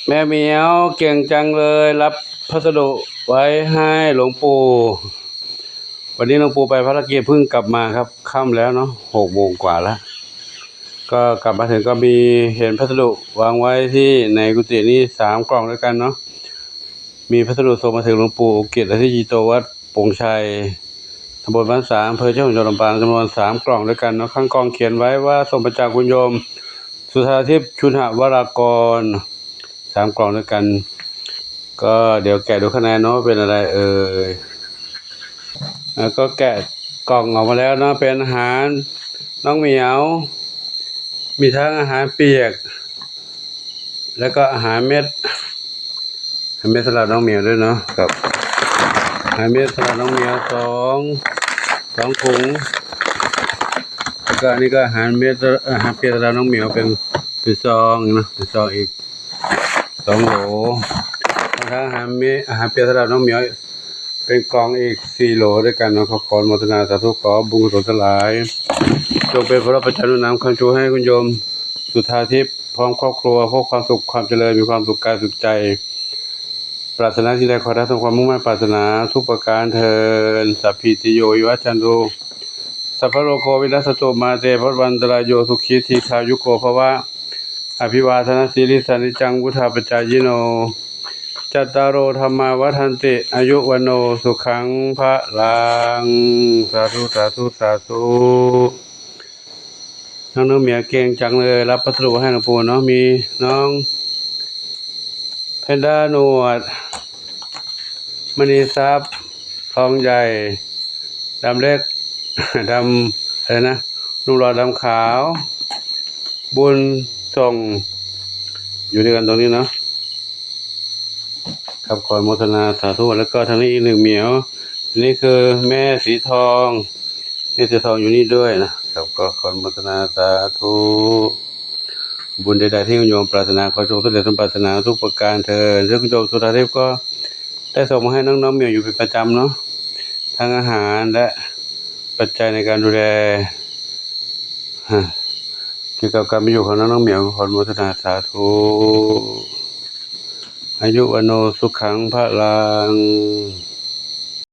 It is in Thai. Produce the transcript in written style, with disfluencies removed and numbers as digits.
แม่เหมียวเก่งจังเลยรับพัสดุไว้ให้หลวงปู่วันนี้หลวงปู่ไปภารกิจเพิ่งกลับมาครับค่ำแล้วเนาะ6 โมงกว่าแล้วก็กลับมาถึงก็มีเห็นพัสดุวางไว้ที่ในกุฏินี่3 กล่องด้วยกันเนาะมีพัสดุส่งมาถึงหลวงปู่เกียรติที่จีโตวัดโป่งชัยตำบลบ้านสามอำเภอเจ้าหงส์จังหวัดลำปางจำนวน3 กล่องด้วยกันเนาะข้างกล่องเขียนไว้ว่าส่งมาจากคุณโยมสุธาทิพย์ชุนหวรากร3 กล่องด้วยกันก็เดี๋ยวแกะดูข้างในเนาะเป็นอะไรแล้วก็แกะกล่องออกมาแล้วเนาะเป็นอาหารน้องเหมียวมีทั้งอาหารเปียกแล้วก็อาหารเม็ดสำหรับน้องเหมียวด้วยเนาะกับอาหารเม็ดสำหรับน้องเหมียวสองถุงแล้วก็อันนี้ก็อาหารเม็ดอาหารเปียกสำหรับน้องเหมียวเป็นซองนะเป็นซองอีก2 โหลทั้งอาหารเปียกสำหรับน้องเหมียวเป็นกล่องอีก4 โหลด้วยกันเนาะขออนุโมทนาสาธุขอบุญกุศลทั้งหลายจงเป็นพระประชานุนำคำชูให้คุณโยมสุธาทิพย์พร้อมครอบครัวพบความสุขความเจริญมีความสุขกายสุขใจปรารถนาที่ใดขอได้สมความมุ่งมั่นปรารถนาทุกประการเทินสัพพิติโยวิวัชชันตุสัพพะโลกโควินัสตุมาเตภวันตรายโยสุขีทีคายุโกภวะอภิวาทนาสีลิสานิจังวุธาปจายโนจัตตารโอธรรมาวัฏันติอายุวันโนสุขังพระลังสาธุสาธุสาธุน้องเหมียวเก่งจังเลยรับพัสดุให้หลวงปู่เนาะมีน้องเพนด้าหนวดมณีทรัพย์ทองใหญ่ดำเล็กดำอะไรนะนุ่งหล่อดำขาวบุญส่งอยู่ด้วยกันตรงนี้เนาะครับขออนุโมทนาสาธุแล้วก็ทางนี้อีก1 เหมียวนี่คือแม่สีทองนี่สีทองอยู่นี่ด้วยนะครับก็ขออนุโมทนาสาธุบุญใดๆที่คุณโยมปรารถนาขอจงสำเร็จสมปรารถนาทุกประการเถิดซึ่งคุณโยมสุธาทิพย์ก็ได้ส่งมาให้น้องๆเหมียวอยู่เป็นประจำเนาะทั้งอาหารและปัจจัยในการดูแลเกี่ยวกับการมีอยู่ของน้องเหมียวขออนุโมทนาสาธุอายุวันโนสุขังพระลัง